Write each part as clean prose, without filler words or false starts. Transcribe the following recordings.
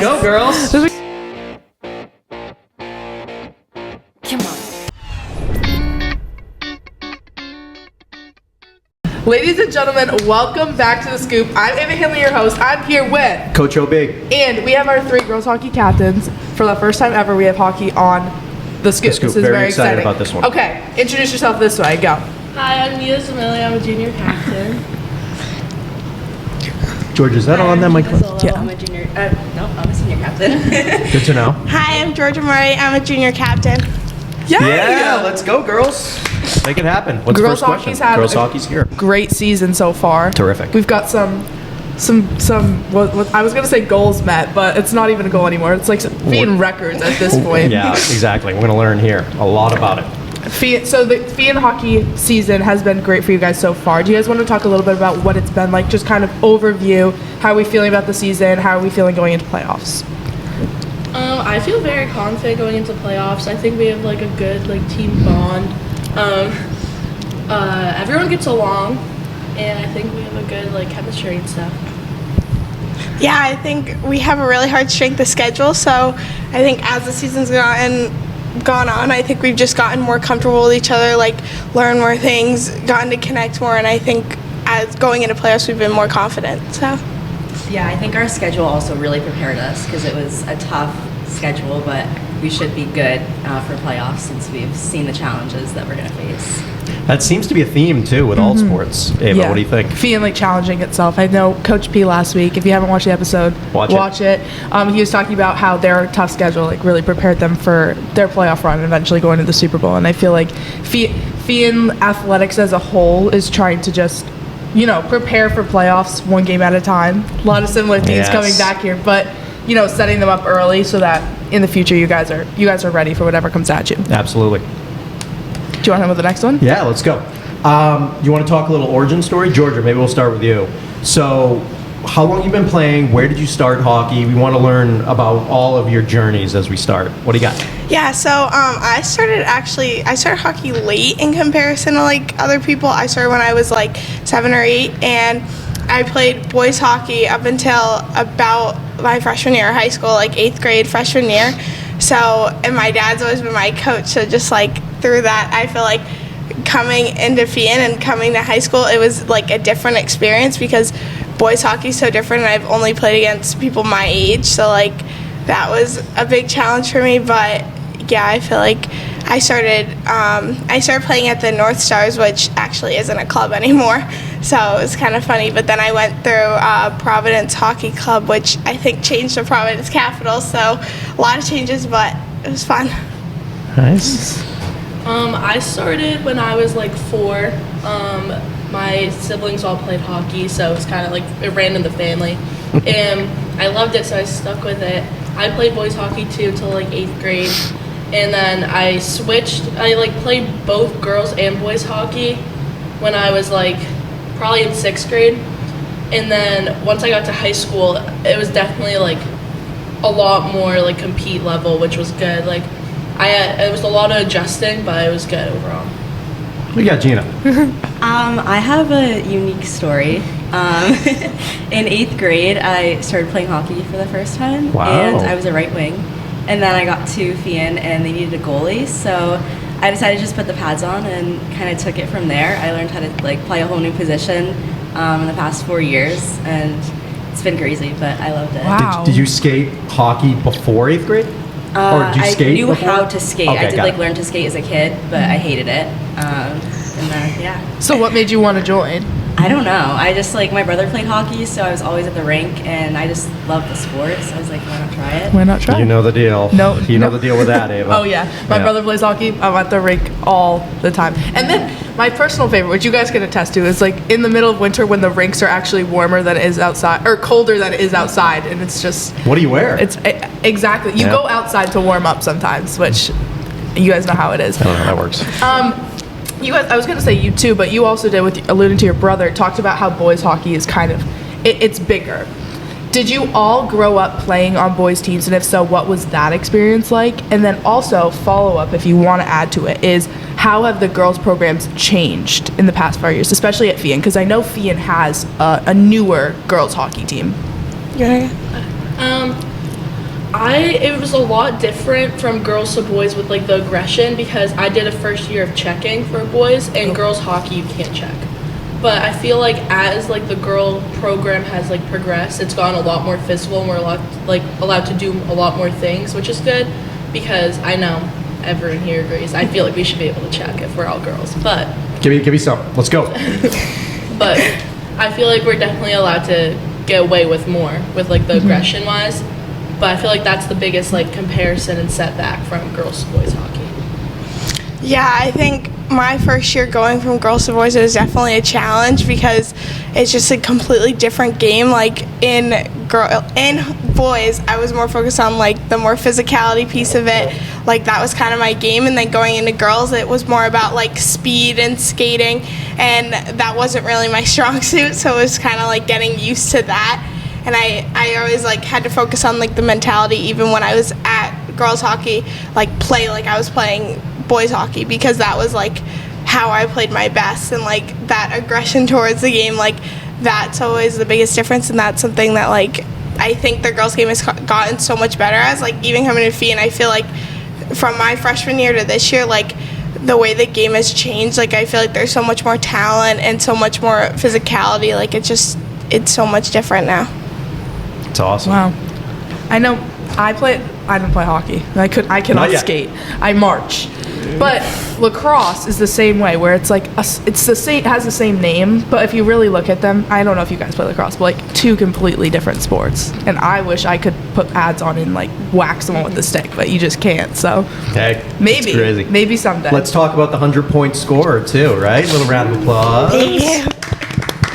Let's go, girls. Come on. Ladies and gentlemen, welcome back to The Scoop. I'm Ava Hanley, your host. I'm here with Coach O-Big. And we have our 3 girls hockey captains. For the first time ever, we have hockey on The Scoop. This is Very exciting. excited about this one. Okay, introduce yourself this way. Go. Hi, I'm Zammiello. I'm a junior captain. George, is that on that microphone? Zollo. Yeah. I'm a junior. I'm a senior captain. Good to know. Hi, I'm Georgia Murray. I'm a junior captain. Yeah, let's go, girls. Make it happen. What's Girls the first question? hockey's had Girls a hockey's here. Great season so far. Terrific. We've got some what I was gonna say goals met, but it's not even a goal anymore. It's like being records at this point. Yeah, exactly. We're going to learn here a lot about it. So the Fian hockey season has been great for you guys so far. Do you guys want to talk a little bit about what it's been like? Just kind of overview. How are we feeling about the season? How are we feeling going into playoffs? I feel very confident going into playoffs. I think we have like a good team bond. Everyone gets along, and I think we have a good chemistry and stuff. Yeah, I think we have a really hard strength of schedule, so I think as the season's gone on, I think we've just gotten more comfortable with each other, learn more things, gotten to connect more, and I think as going into playoffs, we've been more confident. So. Yeah, I think our schedule also really prepared us because it was a tough schedule, but we should be good for playoffs since we've seen the challenges that we're going to face. That seems to be a theme, too, with all sports. Ava, what do you think? Fian challenging itself. I know Coach P last week, if you haven't watched the episode, watch it. He was talking about how their tough schedule really prepared them for their playoff run and eventually going to the Super Bowl. And I feel like Fian athletics as a whole is trying to just prepare for playoffs one game at a time. A lot of similar themes coming back here, but setting them up early so that in the future you guys are ready for whatever comes at you. Absolutely. Do you want to hit with the next one? Yeah, let's go. You want to talk a little origin story? Georgia, maybe we'll start with you. So, how long you been playing? Where did you start hockey? We want to learn about all of your journeys as we start. What do you got? Yeah, so I started hockey late in comparison to other people. I started when I was 7 or 8, and I played boys hockey up until about my freshman year of high school, 8th grade, freshman year. So, and my dad's always been my coach, so just through that, I feel like coming into Fian and coming to high school, it was a different experience because boys hockey is so different, and I've only played against people my age, so that was a big challenge for me. But yeah, I feel like I started playing at the North Stars, which actually isn't a club anymore, so it was kind of funny. But then I went through Providence Hockey Club, which I think changed to Providence Capitals, so a lot of changes, but it was fun. Nice. I started when I was 4. My siblings all played hockey, so it was kind of it ran in the family, and I loved it, so I stuck with it. I played boys hockey too till 8th grade, and then I switched. I played both girls and boys hockey when I was probably in 6th grade, and then once I got to high school, it was definitely a lot more compete level, which was good. It was a lot of adjusting, but it was good overall. We got Gina. I have a unique story. In 8th grade, I started playing hockey for the first time, and I was a right wing. And then I got to Fian, and they needed a goalie, so I decided to just put the pads on and kind of took it from there. I learned how to play a whole new position in the past 4 years, and it's been crazy, but I loved it. Wow. Did you skate hockey before 8th grade? Or did you skate I knew before? how to skate. Okay, I did learn to skate as a kid, but I hated it. And then, yeah. So what made you want to join? I don't know. I just my brother played hockey, so I was always at the rink, and I just loved the sport. So I was like, why not try it? Why not try? You know the deal. No, you know the deal with that, Ava. Oh yeah, my brother plays hockey. I'm at the rink all the time. And then my personal favorite, which you guys can attest to, is in the middle of winter when the rinks are actually warmer than it is outside, or colder than it is outside, and it's just. What do you wear? It's exactly. You go outside to warm up sometimes, which you guys know how it is. I don't know how that works. You guys, I was going to say you too, but you also did, with alluding to your brother, talked about how boys hockey is kind of, it's bigger. Did you all grow up playing on boys teams, and if so, what was that experience like? And then also, follow-up, if you want to add to it, is how have the girls programs changed in the past 5 years, especially at Fian? Because I know Fian has a newer girls hockey team. Yeah. It was a lot different from girls to boys with like the aggression, because I did a first year of checking for boys, and girls hockey you can't check. But I feel like as like the girl program has like progressed, it's gotten a lot more physical, and we're allowed to do a lot more things, which is good, because I know everyone here agrees. I feel like we should be able to check if we're all girls, but Give me some. Let's go. but I feel like we're definitely allowed to get away with more with like the aggression wise. But I feel like that's the biggest like comparison and setback from girls to boys hockey. Yeah, I think my first year going from girls to boys, it was definitely a challenge because it's just a completely different game. Like in boys, I was more focused on like the more physicality piece of it. Like that was kind of my game, and then going into girls, it was more about like speed and skating, and that wasn't really my strong suit. So it was kind of like getting used to that. And I always like had to focus on like the mentality, even when I was at girls hockey, like play like I was playing boys hockey, because that was like how I played my best, and like that aggression towards the game, like that's always the biggest difference. And that's something that like I think the girls game has gotten so much better as, like even coming to Fee, and I feel like from my freshman year to this year, like the way the game has changed, like I feel like there's so much more talent and so much more physicality. Like it's so much different now. It's awesome. Wow. I know I didn't play hockey. I cannot skate. I march. But lacrosse is the same way, where it's like it's the same, it has the same name, but if you really look at them, I don't know if you guys play lacrosse, but like two completely different sports. And I wish I could put pads on and like whack someone with the stick, but you just can't. So Okay. maybe, It's crazy. maybe someday. Let's talk about the 100-point scorer too, right? A little round of applause. Yeah.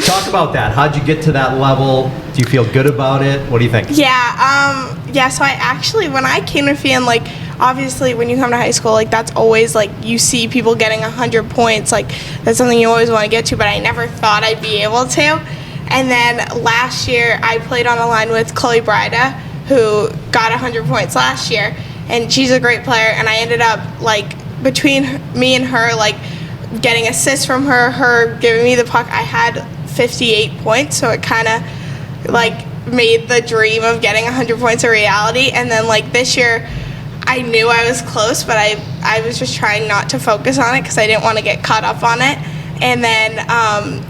Talk about that. How'd you get to that level? Do you feel good about it? What do you think? Yeah, so I actually, when I came to Fee, like obviously when you come to high school, like that's always like you see people getting 100 points, like that's something you always want to get to, but I never thought I'd be able to. And then last year I played on a line with Chloe Brida, who got 100 points last year, and she's a great player, and I ended up like between me and her, like getting assists from her giving me the puck, I had 58 points, so it kind of like made the dream of getting 100 points a reality. And then like this year I knew I was close, but I was just trying not to focus on it because I didn't want to get caught up on it. And then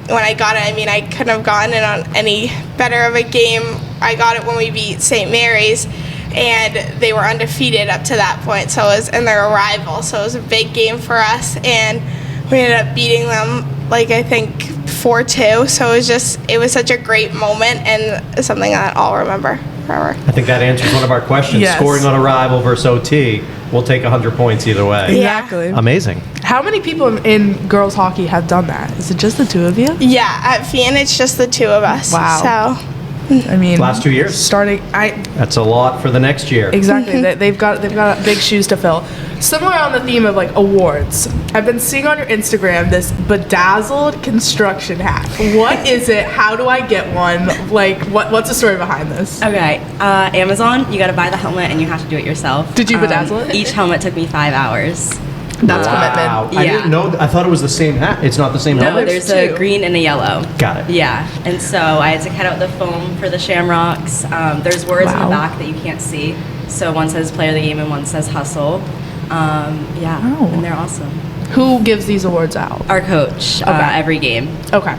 when I got it, I mean, I couldn't have gotten it on any better of a game. I got it when we beat St. Mary's, and they were undefeated up to that point, so it was, and they're a rival, so it was a big game for us, and we ended up beating them like I think 4-2. So it was such a great moment, and something that I'll remember forever. I think that answers one of our questions. Yes. Scoring on a rival versus OT, we'll take 100 points either way. Exactly. Amazing. How many people in girls hockey have done that? Is it just the two of you? Yeah, at Fian it's just the two of us. Wow. So I mean, Last 2 years. That's a lot for the next year. Exactly. They've got big shoes to fill. Similar on the theme of like awards, I've been seeing on your Instagram this bedazzled construction hat. What is it? How do I get one? Like, what's the story behind this? Okay, Amazon, you gotta buy the helmet and you have to do it yourself. Did you bedazzle it? Each helmet took me 5 hours. That's Wow. commitment. I Yeah. didn't know. I thought it was the same hat. It's not the same No, helmet? there's two. a green and a yellow. Got it. Yeah, and so I had to cut out the foam for the shamrocks. There's words in Wow. the back that you can't see. So one says player of the game and one says hustle. Yeah, Oh. and they're awesome. Who gives these awards out? Our coach, Okay. every game. Okay.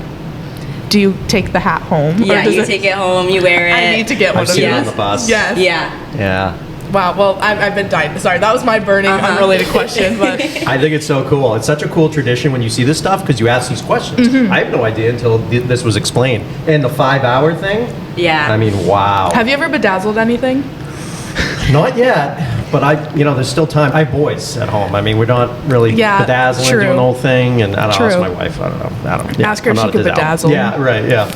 Do you take the hat home? or Yeah, does you take it home, you wear it. I need to get one I've of seen it these. on the bus. Yes. Yeah. Yeah. Wow. Well, I've been dying. Sorry, that was my burning, unrelated question, but I think it's so cool. It's such a cool tradition when you see this stuff because you ask these questions. Mm-hmm. I have no idea until this was explained. And the 5-hour thing, Yeah. I mean, wow. have you ever bedazzled anything? Not yet, but there's still time. I have boys at home. I mean, we're not really Yeah, bedazzling, true. doing the whole thing. And I don't know, True. ask my wife. I don't know. Yeah, Ask her I'm if not she a could bedazzle. Yeah, right, yeah.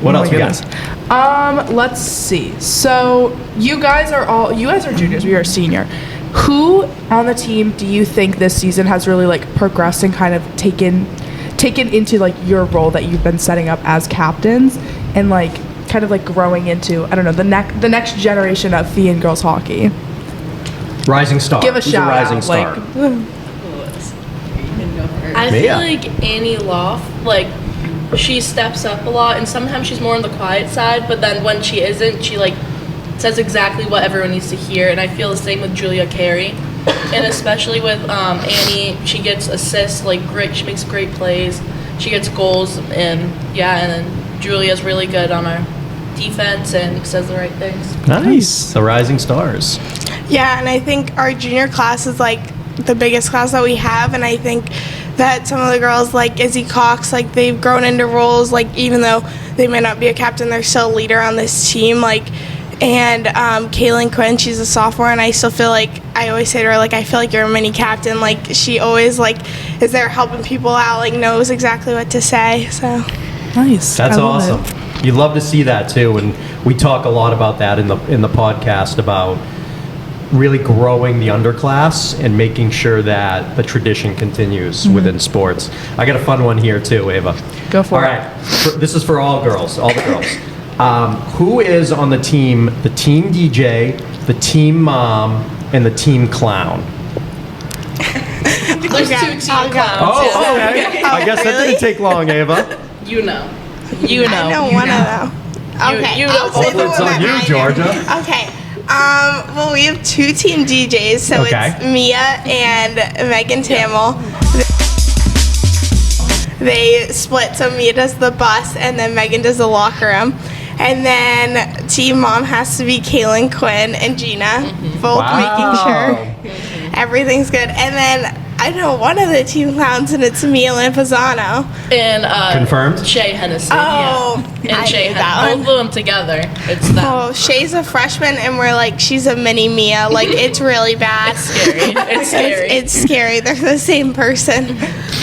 What Oh else my we got? goodness. Let's see. So you guys are juniors. We are senior. Who on the team do you think this season has really like progressed and kind of taken into like your role that you've been setting up as captains and like kind of like growing into, I don't know, the next generation of Fian girls hockey? Rising star. Give a Who's shout rising out. star? I Mia. feel like Annie Loft, like, she steps up a lot, and sometimes she's more on the quiet side, but then when she isn't, she, like, says exactly what everyone needs to hear, and I feel the same with Julia Carey. And especially with Annie, she gets assists, like great. She makes great plays. She gets goals, and then Julia's really good on our defense and says the right things. Nice. The rising stars. Yeah, and I think our junior class is like the biggest class that we have, and I think that some of the girls like Izzy Cox, like they've grown into roles, like even though they may not be a captain, they're still a leader on this team, like. And Kaylin Quinn, she's a sophomore, and I still feel like, I always say to her, like, I feel like you're a mini captain. Like, she always, like, is there helping people out, like, knows exactly what to say, so. Nice. That's I love awesome. it. You love to see that too, and we talk a lot about that in the podcast about really growing the underclass and making sure that the tradition continues within sports. I got a fun one here too, Ava. Go for it. All right, this is for all girls, all the girls. Who is on the team DJ, the team mom, and the team clown? There's two team I'll go. clowns. Oh, okay. I guess that didn't take long, Ava. You know. I know one of them. Okay, you I'll know say both the It's one on that you, I know. Georgia. Okay. Well, we have two team DJs, so Okay. it's Mia and Megan Tamil. They split, so Mia does the bus, and then Megan does the locker room. And then team mom has to be Kaylin Quinn and Gina, both making sure everything's good. And then I know one of the team clowns, and it's Mia Lampazano. And Confirmed? Shay Hennessy. Oh, yeah. I And Shay knew that Hennessy. one. Both of them together. It's them. Oh, Shay's a freshman, and we're like, she's a mini Mia. Like, it's really bad. It's scary. It's scary. It's scary. They're the same person.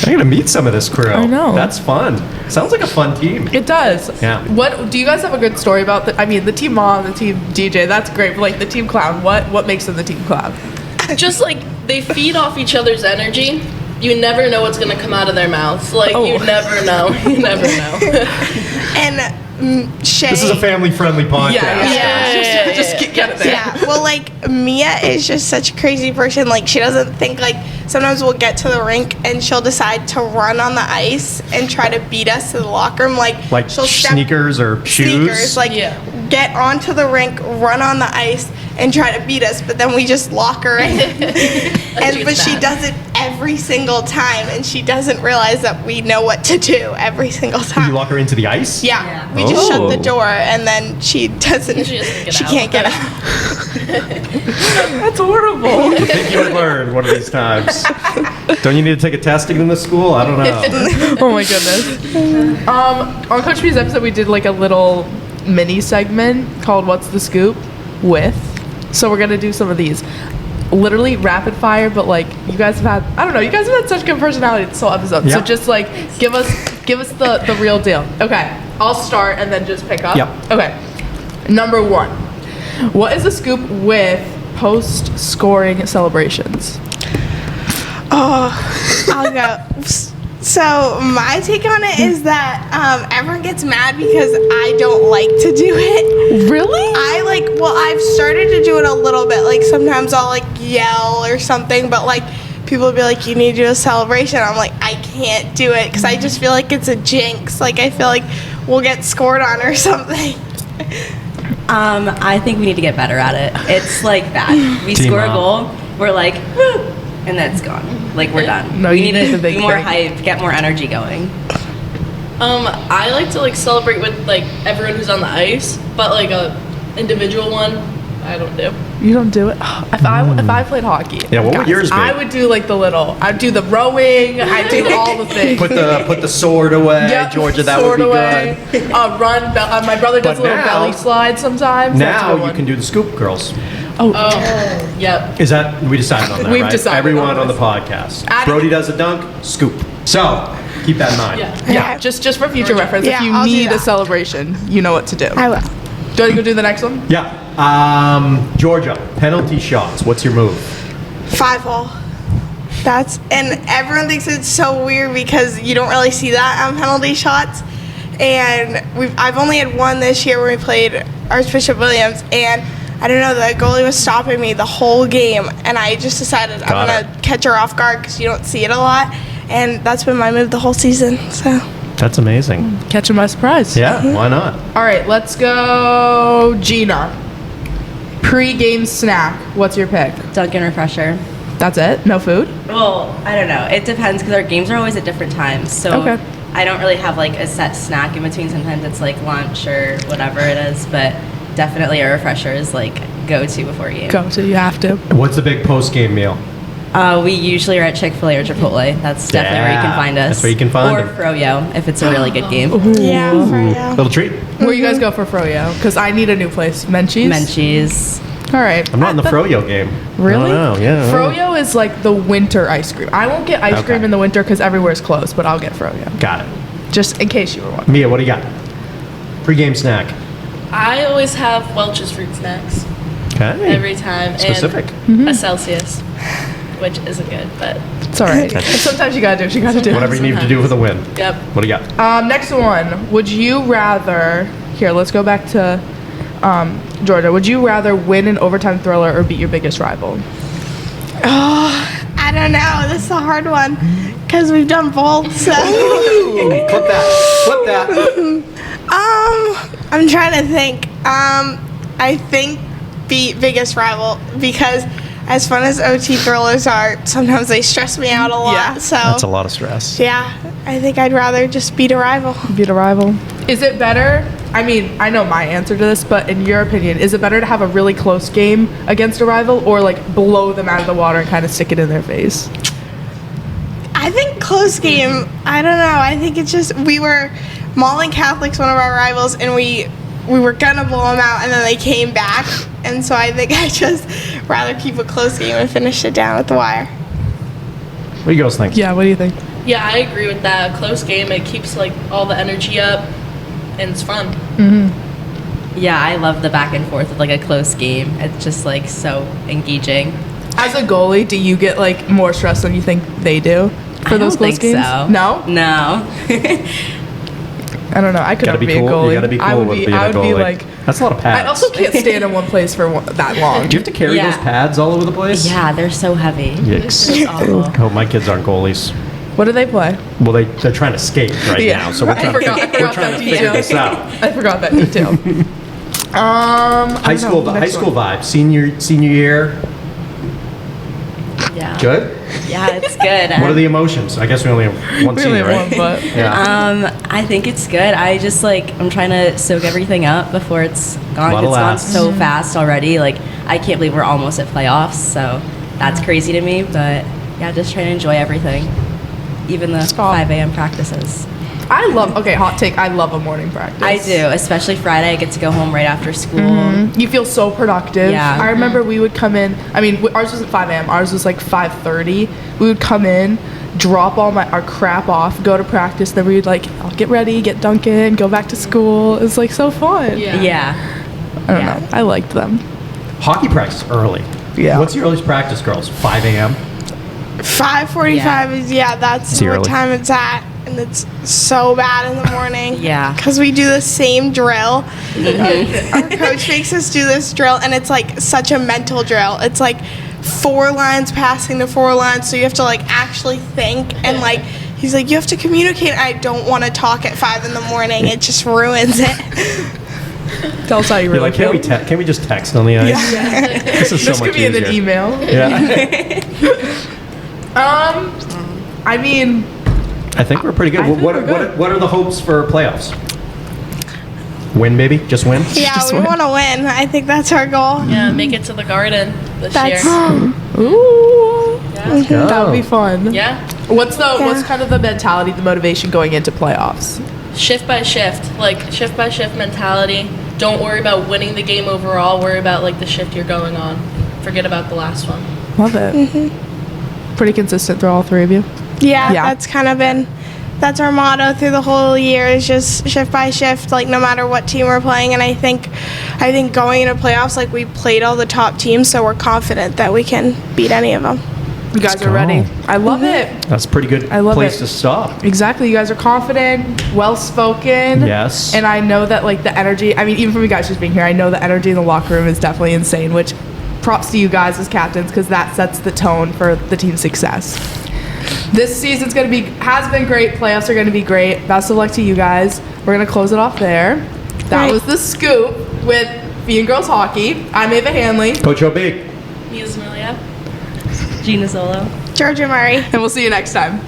I'm gonna meet some of this crew. I know. That's fun. Sounds like a fun team. It does. Yeah. What do you guys have a good story about? The team mom, the team DJ. That's great. But like the team clown. What makes them the team clown? Just like they feed off each other's energy. You never know what's gonna come out of their mouths. Like Oh. you never know. You never know. And Shay. This is a family-friendly podcast. Yeah. Just get it there. Yeah, well, like, Mia is just such a crazy person. Like, she doesn't think, like, sometimes we'll get to the rink and she'll decide to run on the ice and try to beat us to the locker room. Like she'll step sneakers or shoes? Sneakers, like, Yeah. get onto the rink, run on the ice, and try to beat us, but then we just lock her in. But she does it every single time, and she doesn't realize that we know what to do every single Did time. you lock her into the ice? Yeah, we just shut the Oh. door, and then she doesn't. She doesn't get she out. can't get out. That's horrible. I think you would learn one of these times. Don't you need to take a test to get into school? I don't know. Oh my goodness. On Coach P's episode, we did like a little mini segment called "What's the Scoop?" with. So we're gonna do some of these, literally rapid fire. But like you guys have had, I don't know, you guys have had such good personality this whole episode. So Yep. just like give us the real deal. Okay, I'll start and then just pick up. Yep. Okay. Number one, what is the scoop with post-scoring celebrations? Oh, I'll go. So my take on it is that everyone gets mad because I don't like to do it. Really? I've started to do it a little bit. Like sometimes I'll like yell or something, but like people will be like, "You need to do a celebration." I'm like, I can't do it because I just feel like it's a jinx. Like I feel like we'll get scored on or something. I think we need to get better at it. It's like that. We Team score a up. goal, we're like, woo, and then it's gone. Like we're done. No, we you need need to the big be more thing. hype, get more energy going. I like to like celebrate with like everyone who's on the ice, but like a individual one, I don't do. You don't do it? If I played hockey, Yeah, what would guys, yours be? I would do like the little. I'd do the rowing. I'd do all the things. Put the sword away, Yep, Georgia. That sword would be away. good. Run. My brother does But a little now- belly slide sometimes. That's a Now good you one. can do the scoop, girls. Oh, Oh, yep. Is that we decided on that? We've right? decided Everyone on on the this. podcast. Add- Brody does a dunk, scoop. So keep that in mind. Yeah. yeah. Just for future reference, Yeah, if you I'll do need a that. celebration, you know what to do. I will. Do you want to go do the next one? Yeah. Georgia, penalty shots. What's your move? 5-hole. And everyone thinks it's so weird because you don't really see that on penalty shots. And I've only had one this year when we played Archbishop Williams, and I don't know, the goalie was stopping me the whole game, and I just decided Got I'm gonna catch her off guard because you don't see it a lot, and that's been my move the whole season. So That's amazing. Catch him by surprise. Yeah, why not? All right, let's go, Gina. Pre-game snack. What's your pick? Dunkin' Refresher. That's it? No food? Well, I don't know. It depends because our games are always at different times. So Okay. I don't really have like a set snack in between. Sometimes it's like lunch or whatever it is, but definitely a refresher is like go-to before a game. Go, so you have to. What's the big post-game meal? We usually are at Chick-fil-A or Chipotle. That's definitely where you can find us. That's where you can find Or them. Froyo if it's a really good game. Yeah, for you. Little treat. Where you guys go for Froyo? Because I need a new place. Menchie's? Menchie's. All right. I'm not in the Froyo game. Really? I don't know. Yeah. I don't know. Froyo is like the winter ice cream. I won't get ice Okay. cream in the winter because everywhere's closed, but I'll get Froyo. Got it. Just in case you were wondering. Mia, what do you got? Pre-game snack. I always have Welch's fruit snacks Okay. every time. Specific. And a Celsius, which isn't good, but It's all right. Sometimes you gotta do what you gotta do. Whatever you need to do for the win. yep. What do you got? Next one. Would you rather? Here, let's go back to Georgia. Would you rather win an overtime thriller or beat your biggest rival? Oh, I don't know. This is a hard one because we've done both. So, Clip that. Clip that. I'm trying to think. I think beat biggest rival because as fun as OT thrillers are, sometimes they stress me out a lot. Yeah. So That's a lot of stress. yeah, I think I'd rather just beat a rival. Beat a rival. Is it better? I mean, I know my answer to this, but in your opinion, is it better to have a really close game against a rival or like blow them out of the water and kind of stick it in their face? I think close game. I don't know. I think it's just we were Mauldin Catholic's one of our rivals, and we were gonna blow them out, and then they came back, and so I think I just rather keep a close game and finish it down at the wire. What do you guys think? Yeah, what do you think? Yeah, I agree with that. A close game, it keeps like all the energy up, and it's fun. Yeah, I love the back and forth of like a close game. It's just like so engaging. As a goalie, do you get like more stress than you think they do for I those don't close think games? so. No? No. I don't know. I could Gotta never be be a cool. goalie. You gotta be I cool would with be, being I a would be goalie. like, That's a lot of pads. I also can't stand in one place for that long. Do you have to carry Yeah. those pads all over the place? Yeah, they're so heavy. Yikes. It's awful. Oh, my kids aren't goalies. What do they play? Well, they're trying to skate right Yeah. now, so we're I trying, forgot we're trying that to figure detail. this out. I forgot that detail. High school vibe. Senior year. Yeah. Good. Yeah, it's good. What are the emotions? I guess we only have one We only senior, have right? one, but Yeah. I think it's good. I just like I'm trying to soak everything up before it's gone. Lot of It's gone laughs. so fast already. Like I can't believe we're almost at playoffs. So that's crazy to me. But yeah, just trying to enjoy everything, even the 5 a.m. practices. I love. Okay, hot take. I love a morning practice. I do, especially Friday. I get to go home right after school. You feel so productive. Yeah. I remember we would come in. I mean, ours wasn't 5 a.m. Ours was like 5:30. We would come in, drop all our crap off, go to practice. Then we'd like, I'll get ready, get Dunkin', go back to school. It's like so fun. Yeah. Yeah. I don't Yeah. know. I liked them. Hockey practice early. Yeah. What's your earliest practice, girls? 5 a.m. 5:45 is that's It's what early. time it's at, and it's so bad in the morning. Yeah. Because we do the same drill. Our coach makes us do this drill, and it's like such a mental drill. It's like 4 lines passing to 4 lines, so you have to like actually think and like. He's like, you have to communicate. I don't want to talk at 5 in the morning. It just ruins it. Tell us how you You're really like, feel. can we just text on the ice? This is so This much could be in easier. an email. Yeah. I mean, I think we're pretty good. I think What, we're good. what are the hopes for playoffs? Win, maybe? Just win? Yeah, Just we win. want to win. I think that's our goal. Yeah, make it to the Garden this That's year. ooh, Yeah. that would be fun. Yeah. What's kind of the mentality, the motivation going into playoffs? Shift by shift, like shift by shift mentality. Don't worry about winning the game overall. Worry about like the shift you're going on. Forget about the last one. Love it. Pretty consistent through all 3 of you. Yeah, Yeah. that's kind of been that's our motto through the whole year is just shift by shift, like no matter what team we're playing. And I think going into playoffs, like we played all the top teams, so we're confident that we can beat any of them. You guys Let's are ready. go. I love it. That's a pretty good I love place it. to stop. Exactly. You guys are confident, well spoken. Yes. And I know that like the energy, I mean, even from you guys just being here, I know the energy in the locker room is definitely insane, which props to you guys as captains because that sets the tone for the team's success. This season's has been great. Playoffs are gonna be great. Best of luck to you guys. We're gonna close it off there. That Right. was the scoop with Fee and Girls Hockey. I'm Ava Hanley. Coach OB. Zammiello. Gina Zollo. Georgia Murray. And we'll see you next time.